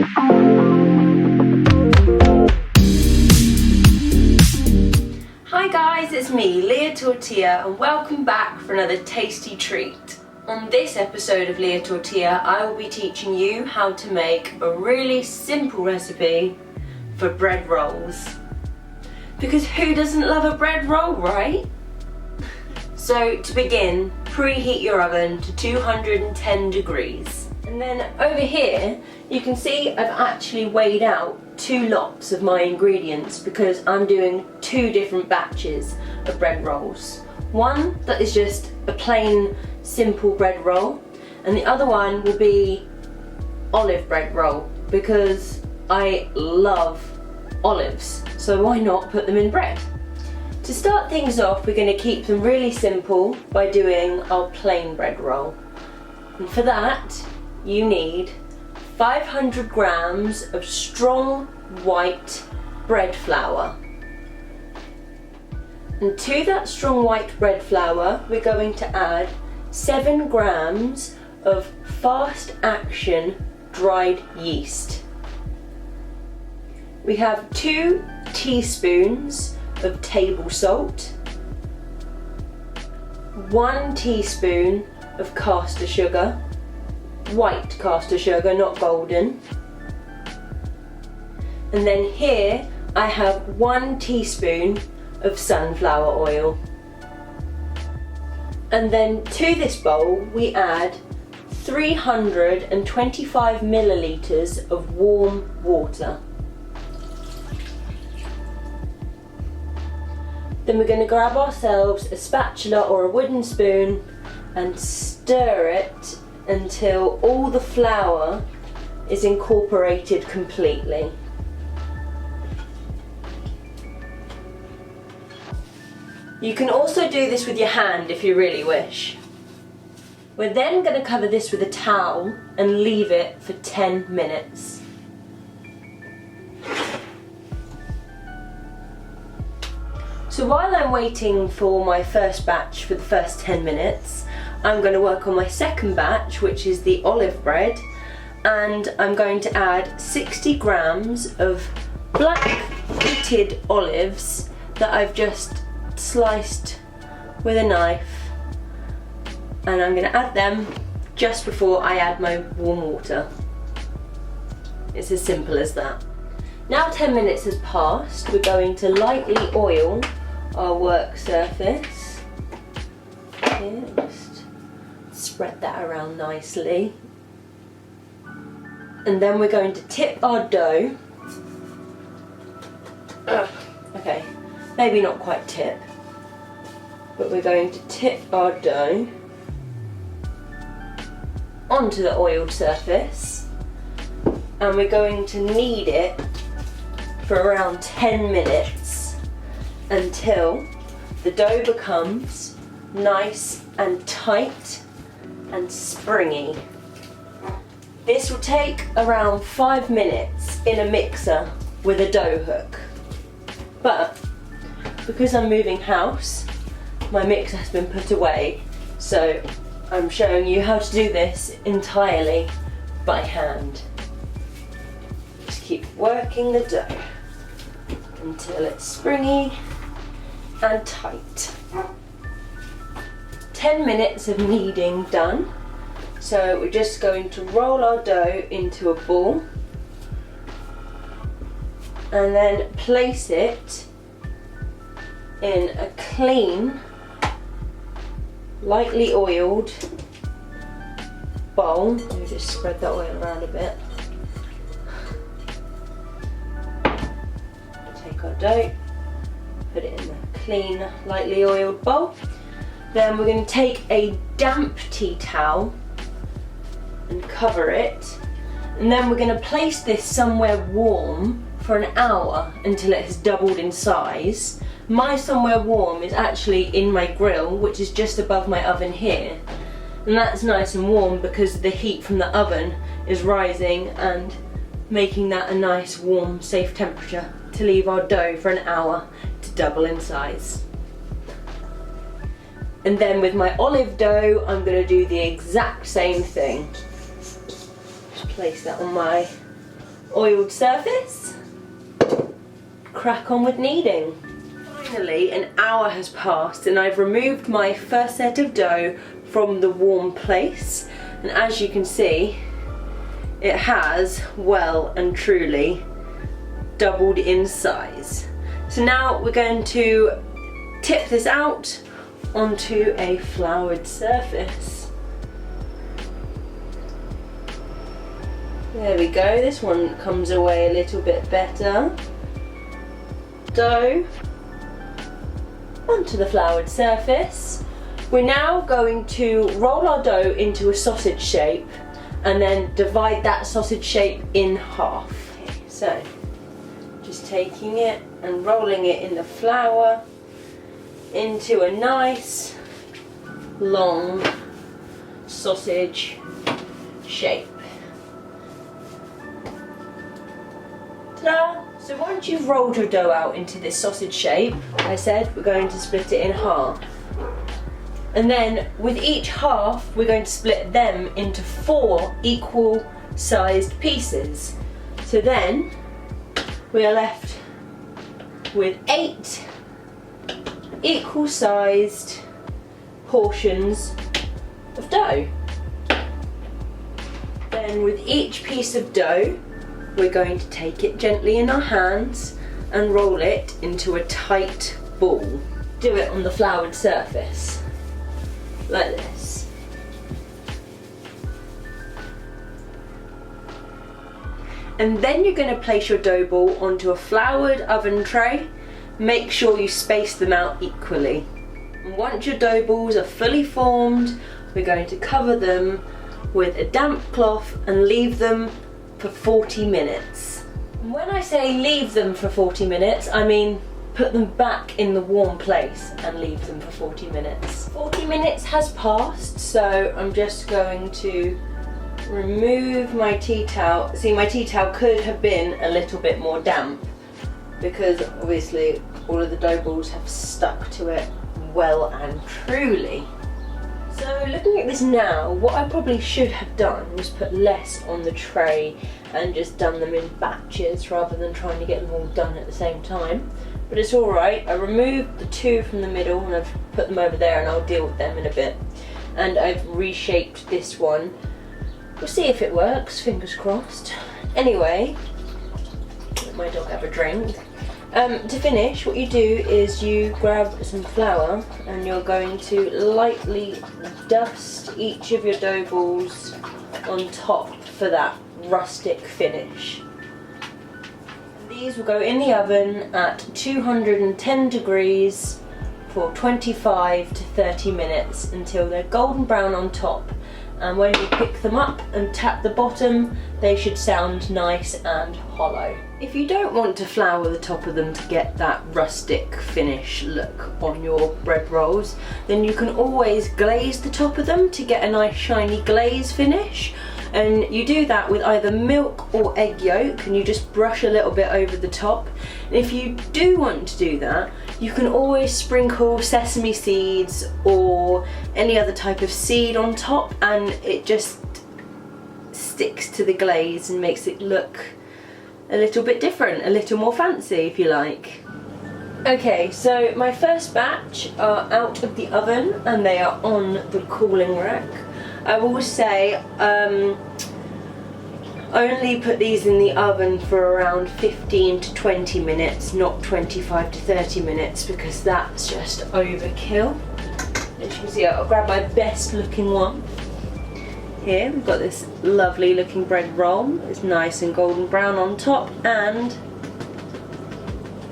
Hi guys, it's me, Leah Tortilla, and welcome back for another tasty treat. On this episode of Leah Tortilla, I will be teaching you how to make a really simple recipe for bread rolls. Because who doesn't love a bread roll, right? So to begin, preheat your oven to 210 degrees. And then over here, you can see I've actually weighed out 2 lots of my ingredients because I'm doing 2 different batches of bread rolls. One that is just a plain, simple bread roll, and the other one will be olive bread roll because I love olives, so why not put them in bread? To start things off, we're going to keep them really simple by doing our plain bread roll. And for that, you need 500 grams of strong white bread flour. And to that strong white bread flour, we're going to add 7 grams of fast action dried yeast. We have 2 teaspoons of table salt, 1 teaspoon of caster sugar, white caster sugar, not golden. And then here I have 1 teaspoon of sunflower oil. And then to this bowl we add 325 milliliters of warm water. Then we're going to grab ourselves a spatula or a wooden spoon and stir it until all the flour is incorporated completely. You can also do this with your hand if you really wish. We're then going to cover this with a towel and leave it for 10 minutes. So while I'm waiting for my first batch for the first 10 minutes, I'm going to work on my second batch, which is the olive bread, and I'm going to add 60 grams of black pitted olives that I've just sliced with a knife, and I'm going to add them just before I add my warm water. It's as simple as that. Now 10 minutes has passed, we're going to lightly oil our work surface. Here, just spread that around nicely. And then we're going to tip our dough. Okay, maybe not quite tip, but we're going to tip our dough onto the oiled surface, and we're going to knead it for around 10 minutes until the dough becomes nice and tight and springy. This will take around 5 minutes in a mixer with a dough hook. But because I'm moving house, my mixer has been put away, so I'm showing you how to do this entirely by hand. Just keep working the dough until it's springy and tight. 10 minutes of kneading done. So we're just going to roll our dough into a ball and then place it in a clean, lightly oiled bowl. Let me just spread that oil around a bit. Take our dough, put it in the clean, lightly oiled bowl. Then we're going to take a damp tea towel and cover it, and then we're going to place this somewhere warm for an hour until it has doubled in size. My somewhere warm is actually in my grill, which is just above my oven here, and that's nice and warm because the heat from the oven is rising and making that a nice warm safe temperature to leave our dough for an hour to double in size. And then with my olive dough I'm going to do the exact same thing. Just place that on my oiled surface, crack on with kneading. Finally, an hour has passed and I've removed my first set of dough from the warm place, and as you can see, it has well and truly doubled in size. So now we're going to tip this out onto a floured surface. There we go, this one comes away a little bit better. Dough onto the floured surface. We're now going to roll our dough into a sausage shape and then divide that sausage shape in half. So just taking it and rolling it in the flour into a nice long sausage shape. Ta-da! So once you've rolled your dough out into this sausage shape, like I said, we're going to split it in half. And then with each half, we're going to split them into 4 equal sized pieces. So then we are left with 8 equal sized portions of dough. Then with each piece of dough, we're going to take it gently in our hands and roll it into a tight ball. Do it on the floured surface, like this. And then you're going to place your dough ball onto a floured oven tray. Make sure you space them out equally. And once your dough balls are fully formed, we're going to cover them with a damp cloth and leave them for 40 minutes. And when I say leave them for 40 minutes, I mean put them back in the warm place and leave them for 40 minutes. 40 minutes has passed, so I'm just going to remove my tea towel. See, my tea towel could have been a little bit more damp because obviously all of the dough balls have stuck to it well and truly. So looking at this now, what I probably should have done was put less on the tray and just done them in batches rather than trying to get them all done at the same time. But it's alright, I removed the 2 from the middle and I've put them over there and I'll deal with them in a bit. And I've reshaped this one. We'll see if it works, fingers crossed. Anyway, let my dog have a drink. To finish, what you do is you grab some flour and you're going to lightly dust each of your dough balls on top for that rustic finish. These will go in the oven at 210 degrees for 25 to 30 minutes until they're golden brown on top. And when you pick them up and tap the bottom, they should sound nice and hollow. If you don't want to flour the top of them to get that rustic finish look on your bread rolls, then you can always glaze the top of them to get a nice shiny glaze finish. And you do that with either milk or egg yolk, and you just brush a little bit over the top. And if you do want to do that, you can always sprinkle sesame seeds or any other type of seed on top, and it just sticks to the glaze and makes it look a little bit different, a little more fancy if you like. Okay, so my first batch are out of the oven and they are on the cooling rack. I will say only put these in the oven for around 15 to 20 minutes, not 25 to 30 minutes, because that's just overkill. As you can see, I'll grab my best looking one. Here we've got this lovely looking bread roll. It's nice and golden brown on top, and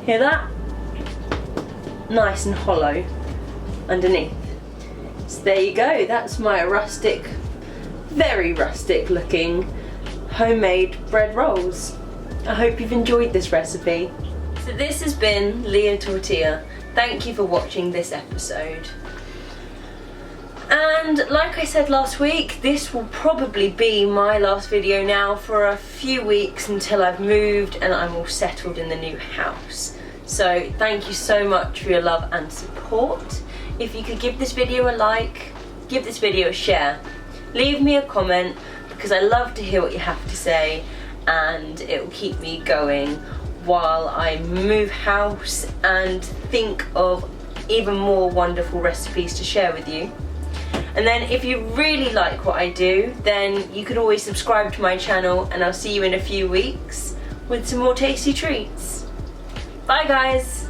hear that? Nice and hollow underneath. So there you go, that's my rustic, very rustic looking homemade bread rolls. I hope you've enjoyed this recipe. So this has been Leah Tortilla. Thank you for watching this episode. And like I said last week, this will probably be my last video now for a few weeks until I've moved and I'm all settled in the new house. So thank you so much for your love and support. If you could give this video a like, give this video a share, leave me a comment because I love to hear what you have to say, and it will keep me going while I move house and think of even more wonderful recipes to share with you. And then if you really like what I do, then you can always subscribe to my channel, and I'll see you in a few weeks with some more tasty treats. Bye guys!